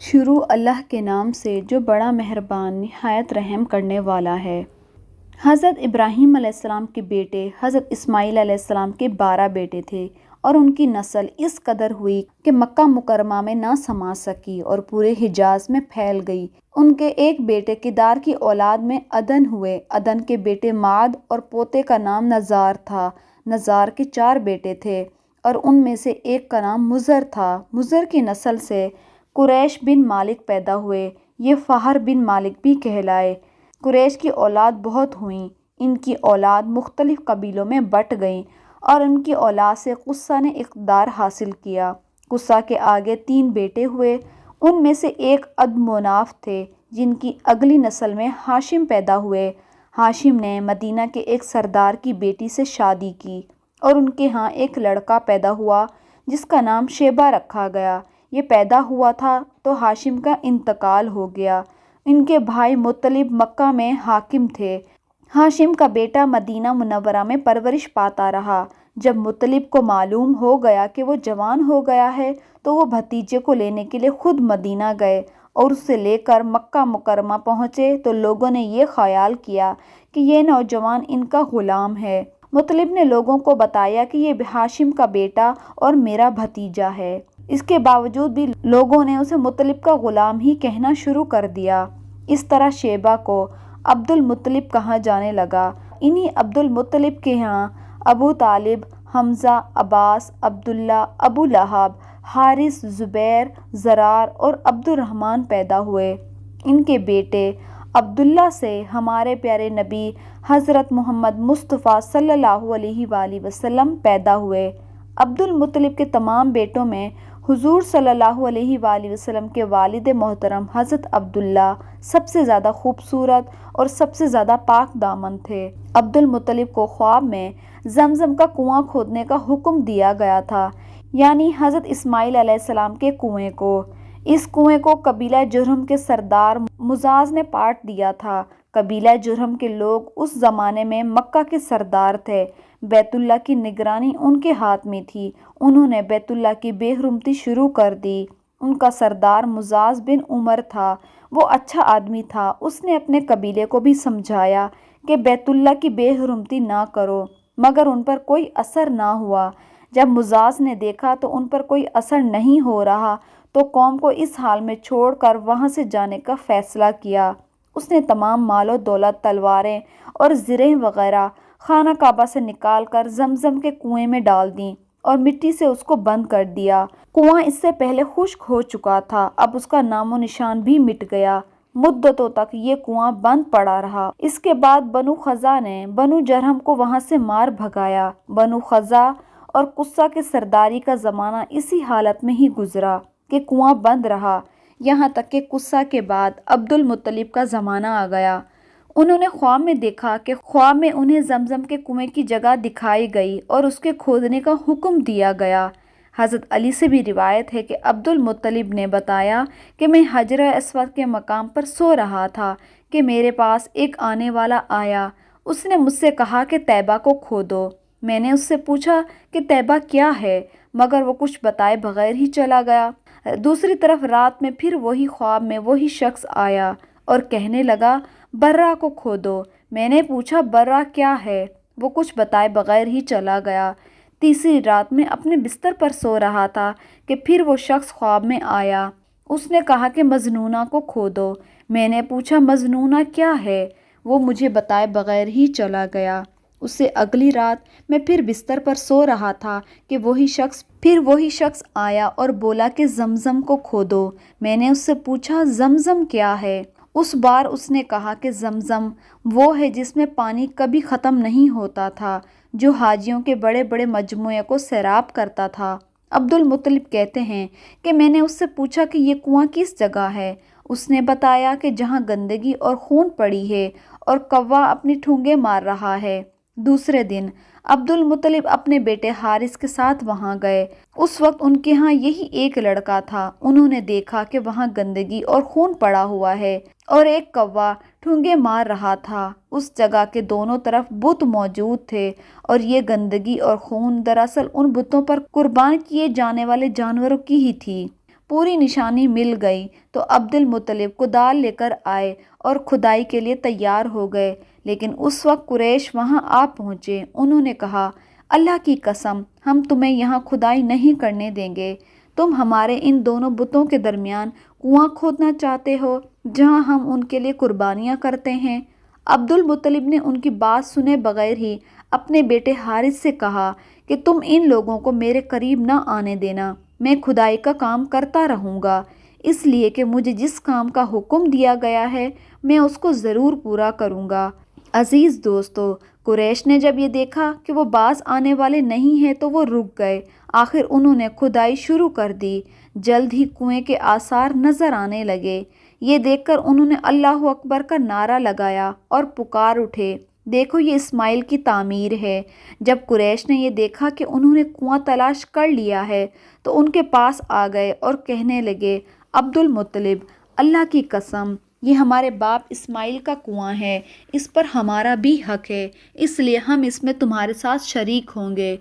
شروع اللہ کے نام سے جو بڑا مہربان نہایت رحم کرنے والا ہے۔ حضرت ابراہیم علیہ السلام کے بیٹے حضرت اسماعیل علیہ السلام کے 12 بیٹے تھے اور ان کی نسل اس قدر ہوئی کہ مکہ مکرمہ میں نہ سما سکی اور پورے حجاز میں پھیل گئی۔ ان کے ایک بیٹے کدار کی اولاد میں عدن ہوئے، عدن کے بیٹے معد اور پوتے کا نام نزار تھا۔ نزار کے 4 بیٹے تھے اور ان میں سے ایک کا نام مضر تھا۔ مضر کی نسل سے قریش بن مالک پیدا ہوئے، یہ فہر بن مالک بھی کہلائے۔ قریش کی اولاد بہت ہوئیں، ان کی اولاد مختلف قبیلوں میں بٹ گئیں اور ان کی اولاد سے قصہ نے اقتدار حاصل کیا۔ قصہ کے آگے 3 بیٹے ہوئے، ان میں سے ایک عبد مناف تھے جن کی اگلی نسل میں ہاشم پیدا ہوئے۔ ہاشم نے مدینہ کے ایک سردار کی بیٹی سے شادی کی اور ان کے ہاں ایک لڑکا پیدا ہوا جس کا نام شیبہ رکھا گیا۔ یہ پیدا ہوا تھا تو ہاشم کا انتقال ہو گیا۔ ان کے بھائی مطلب مکہ میں حاکم تھے۔ ہاشم کا بیٹا مدینہ منورہ میں پرورش پاتا رہا۔ جب مطلب کو معلوم ہو گیا کہ وہ جوان ہو گیا ہے تو وہ بھتیجے کو لینے کے لیے خود مدینہ گئے اور اسے لے کر مکہ مکرمہ پہنچے تو لوگوں نے یہ خیال کیا کہ یہ نوجوان ان کا غلام ہے۔ مطلب نے لوگوں کو بتایا کہ یہ ہاشم کا بیٹا اور میرا بھتیجا ہے۔ اس کے باوجود بھی لوگوں نے اسے مطلب کا غلام ہی کہنا شروع کر دیا۔ اس طرح شیبہ کو عبد المطلب کہا جانے لگا۔ انہی عبد المطلب کے ہاں ابو طالب، حمزہ، عباس، عبداللہ، ابو لہب، حارث، زبیر، زرار اور عبد الرحمن پیدا ہوئے۔ ان کے بیٹے عبداللہ سے ہمارے پیارے نبی حضرت محمد مصطفیٰ صلی اللہ علیہ وآلہ وسلم پیدا ہوئے۔ عبد المطلب کے تمام بیٹوں میں حضور صلی اللہ علیہ وآلہ وسلم کے والد محترم حضرت عبداللہ سب سے زیادہ خوبصورت اور سب سے زیادہ پاک دامن تھے۔ عبد المطلب کو خواب میں زمزم کا کنواں کھودنے کا حکم دیا گیا تھا، یعنی حضرت اسماعیل علیہ السلام کے کنویں کو۔ اس کنویں کو قبیلہ جرہم کے سردار مزاز نے پاٹ دیا تھا۔ قبیلہ جرہم کے لوگ اس زمانے میں مکہ کے سردار تھے۔ بیت اللہ کی نگرانی ان کے ہاتھ میں تھی۔ انہوں نے بیت اللہ کی بے حرمتی شروع کر دی۔ ان کا سردار مزاز بن عمر تھا، وہ اچھا آدمی تھا۔ اس نے اپنے قبیلے کو بھی سمجھایا کہ بیت اللہ کی بے حرمتی نہ کرو، مگر ان پر کوئی اثر نہ ہوا۔ جب مزاز نے دیکھا تو ان پر کوئی اثر نہیں ہو رہا تو قوم کو اس حال میں چھوڑ کر وہاں سے جانے کا فیصلہ کیا۔ اس نے تمام مال و دولت، تلواریں اور زرہیں وغیرہ خانہ کعبہ سے نکال کر زمزم کے کنویں میں ڈال دیں اور مٹی سے اس کو بند کر دیا۔ کنواں اس سے پہلے خشک ہو چکا تھا، اب اس کا نام و نشان بھی مٹ گیا۔ مدتوں تک یہ کنواں بند پڑا رہا۔ اس کے بعد بنو خزاع نے بنو جرہم کو وہاں سے مار بھگایا۔ بنو خزاع اور قصہ کے سرداری کا زمانہ اسی حالت میں ہی گزرا کہ کنواں بند رہا، یہاں تک کہ قصہ کے بعد عبد المطلب کا زمانہ آ گیا۔ انہوں نے خواب میں دیکھا کہ خواب میں انہیں زمزم کے کنویں کی جگہ دکھائی گئی اور اس کے کھودنے کا حکم دیا گیا۔ حضرت علی سے بھی روایت ہے کہ عبد المطلب نے بتایا کہ میں حجر اسود کے مقام پر سو رہا تھا کہ میرے پاس ایک آنے والا آیا۔ اس نے مجھ سے کہا کہ طیبہ کو کھودو۔ میں نے اس سے پوچھا کہ طیبہ کیا ہے، مگر وہ کچھ بتائے بغیر ہی چلا گیا۔ دوسری طرف رات میں پھر وہی خواب میں وہی شخص آیا اور کہنے لگا برہ کو کھودو۔ میں نے پوچھا برہ کیا ہے، وہ کچھ بتائے بغیر ہی چلا گیا۔ تیسری رات میں اپنے بستر پر سو رہا تھا کہ پھر وہ شخص خواب میں آیا۔ اس نے کہا کہ مظنونہ کو کھودو۔ میں نے پوچھا مظنونہ کیا ہے، وہ مجھے بتائے بغیر ہی چلا گیا۔ اس سے اگلی رات میں پھر بستر پر سو رہا تھا کہ وہی شخص آیا اور بولا کہ زمزم کو کھودو۔ میں نے اس سے پوچھا زمزم کیا ہے۔ اس بار اس نے کہا کہ زمزم وہ ہے جس میں پانی کبھی ختم نہیں ہوتا تھا، جو حاجیوں کے بڑے بڑے مجموعے کو سیراب کرتا تھا۔ عبد المطلب کہتے ہیں کہ میں نے اس سے پوچھا کہ یہ کنواں کس جگہ ہے۔ اس نے بتایا کہ جہاں گندگی اور خون پڑی ہے اور کوا اپنی ٹھونگے مار رہا ہے۔ دوسرے دن عبد المطلب اپنے بیٹے حارث کے ساتھ وہاں گئے۔ اس وقت ان کے ہاں یہی ایک لڑکا تھا۔ انہوں نے دیکھا کہ وہاں گندگی اور خون پڑا ہوا ہے اور ایک کوا ٹھونگے مار رہا تھا۔ اس جگہ کے دونوں طرف بت موجود تھے اور یہ گندگی اور خون دراصل ان بتوں پر قربان کیے جانے والے جانوروں کی ہی تھی۔ پوری نشانی مل گئی تو عبد المطلب کدال لے کر آئے اور کھدائی کے لیے تیار ہو گئے، لیکن اس وقت قریش وہاں آ پہنچے۔ انہوں نے کہا، اللہ کی قسم، ہم تمہیں یہاں کھدائی نہیں کرنے دیں گے۔ تم ہمارے ان دونوں بتوں کے درمیان کنواں کھودنا چاہتے ہو جہاں ہم ان کے لیے قربانیاں کرتے ہیں؟ عبد المطلب نے ان کی بات سنے بغیر ہی اپنے بیٹے حارث سے کہا کہ تم ان لوگوں کو میرے قریب نہ آنے دینا، میں کھدائی کا کام کرتا رہوں گا، اس لیے کہ مجھے جس کام کا حکم دیا گیا ہے میں اس کو ضرور پورا کروں گا۔ عزیز دوستو، قریش نے جب یہ دیکھا کہ وہ باز آنے والے نہیں ہیں تو وہ رک گئے۔ آخر انہوں نے کھدائی شروع کر دی۔ جلد ہی کنویں کے آثار نظر آنے لگے۔ یہ دیکھ کر انہوں نے اللہ اکبر کا نعرہ لگایا اور پکار اٹھے، دیکھو یہ اسماعیل کی تعمیر ہے۔ جب قریش نے یہ دیکھا کہ انہوں نے کنواں تلاش کر لیا ہے تو ان کے پاس آ گئے اور کہنے لگے، عبد المطلب، اللہ کی قسم، یہ ہمارے باپ اسماعیل کا کنواں ہے، اس پر ہمارا بھی حق ہے، اس لیے ہم اس میں تمہارے ساتھ شریک ہوں گے۔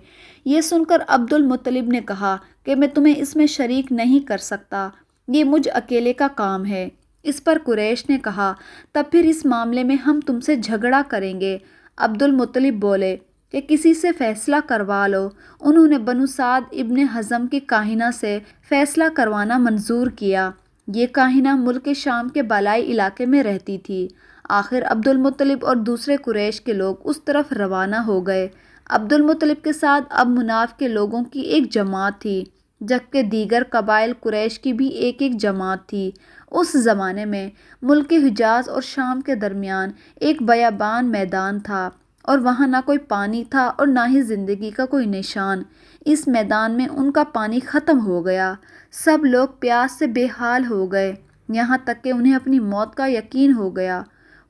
یہ سن کر عبد المطلب نے کہا کہ میں تمہیں اس میں شریک نہیں کر سکتا، یہ مجھ اکیلے کا کام ہے۔ اس پر قریش نے کہا، تب پھر اس معاملے میں ہم تم سے جھگڑا کریں گے۔ عبد المطلب بولے کہ کسی سے فیصلہ کروا لو۔ انہوں نے بنو سعد ابن حزم کی کاہنہ سے فیصلہ کروانا منظور کیا۔ یہ کاہنہ ملک شام کے بالائی علاقے میں رہتی تھی۔ آخر عبد المطلب اور دوسرے قریش کے لوگ اس طرف روانہ ہو گئے۔ عبد المطلب کے ساتھ اب مناف کے لوگوں کی ایک جماعت تھی، جبکہ دیگر قبائل قریش کی بھی ایک ایک جماعت تھی۔ اس زمانے میں ملک حجاز اور شام کے درمیان ایک بیابان میدان تھا، اور وہاں نہ کوئی پانی تھا اور نہ ہی زندگی کا کوئی نشان۔ اس میدان میں ان کا پانی ختم ہو گیا۔ سب لوگ پیاس سے بے حال ہو گئے، یہاں تک کہ انہیں اپنی موت کا یقین ہو گیا۔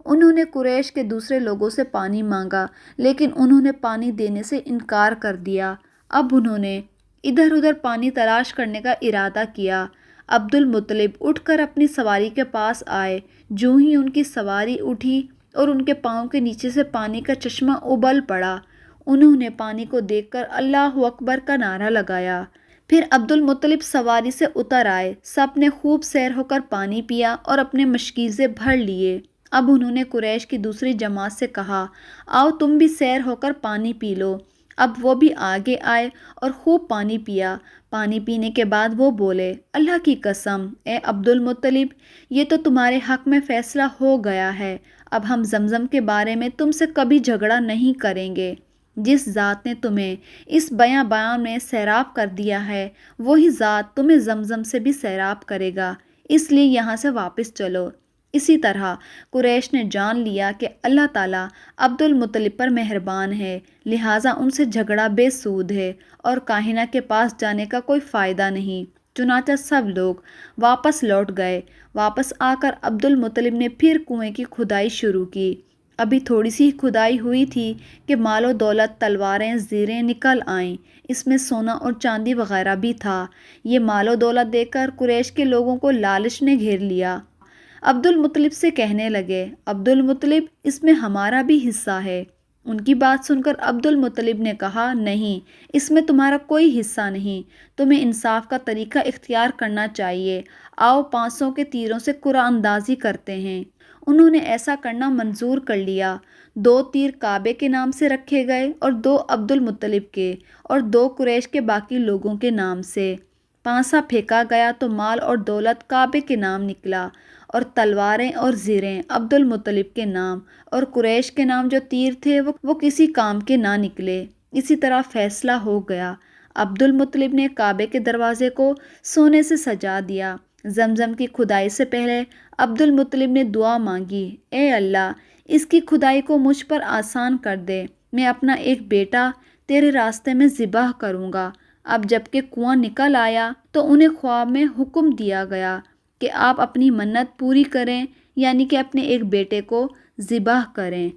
انہوں نے قریش کے دوسرے لوگوں سے پانی مانگا، لیکن انہوں نے پانی دینے سے انکار کر دیا۔ اب انہوں نے ادھر ادھر پانی تلاش کرنے کا ارادہ کیا۔ عبد المطلب اٹھ کر اپنی سواری کے پاس آئے۔ جوں ہی ان کی سواری اٹھی اور ان کے پاؤں کے نیچے سے پانی کا چشمہ ابل پڑا، انہوں نے پانی کو دیکھ کر اللہ اکبر کا نعرہ لگایا۔ پھر عبد المطلب سواری سے اتر آئے، سب نے خوب سیر ہو کر پانی پیا اور اپنے مشکیزے بھر لیے۔ اب انہوں نے قریش کی دوسری جماعت سے کہا، آؤ تم بھی سیر ہو کر پانی پی لو۔ اب وہ بھی آگے آئے اور خوب پانی پیا۔ پانی پینے کے بعد وہ بولے، اللہ کی قسم، اے عبد المطلب، یہ تو تمہارے حق میں فیصلہ ہو گیا ہے، اب ہم زمزم کے بارے میں تم سے کبھی جھگڑا نہیں کریں گے۔ جس ذات نے تمہیں اس بیان میں سیراب کر دیا ہے، وہی ذات تمہیں زمزم سے بھی سیراب کرے گا، اس لیے یہاں سے واپس چلو۔ اسی طرح قریش نے جان لیا کہ اللہ تعالیٰ عبد المطلب پر مہربان ہے، لہٰذا ان سے جھگڑا بے سود ہے اور کاہنہ کے پاس جانے کا کوئی فائدہ نہیں۔ چنانچہ سب لوگ واپس لوٹ گئے۔ واپس آ کر عبد المطلب نے پھر کنویں کی کھدائی شروع کی۔ ابھی تھوڑی سی کھدائی ہوئی تھی کہ مال و دولت، تلواریں، زیریں نکل آئیں، اس میں سونا اور چاندی وغیرہ بھی تھا۔ یہ مال و دولت دیکھ کر قریش کے لوگوں کو لالچ نے گھیر لیا۔ عبد المطلب سے کہنے لگے، عبد المطلب، اس میں ہمارا بھی حصہ ہے۔ ان کی بات سن کر عبد المطلب نے کہا، نہیں، اس میں تمہارا کوئی حصہ نہیں، تمہیں انصاف کا طریقہ اختیار کرنا چاہیے۔ آؤ 500 کے تیروں سے قرعہ اندازی کرتے ہیں۔ انہوں نے ایسا کرنا منظور کر لیا۔ 2 تیر کعبے کے نام سے رکھے گئے اور 2 عبد المطلب کے اور 2 قریش کے باقی لوگوں کے نام سے۔ پانسا پھینکا گیا تو مال اور دولت کعبے کے نام نکلا، اور تلواریں اور زیریں عبد المطلب کے نام، اور قریش کے نام جو تیر تھے وہ کسی کام کے نہ نکلے۔ اسی طرح فیصلہ ہو گیا۔ عبد المطلب نے کعبے کے دروازے کو سونے سے سجا دیا۔ زمزم کی کھدائی سے پہلے عبد المطلب نے دعا مانگی، اے اللہ، اس کی کھدائی کو مجھ پر آسان کر دے، میں اپنا ایک بیٹا تیرے راستے میں ذبح کروں گا۔ اب جب کہ کنواں نکل آیا تو انہیں خواب میں حکم دیا گیا کہ آپ اپنی منت پوری کریں، یعنی کہ اپنے ایک بیٹے کو ذبح کریں۔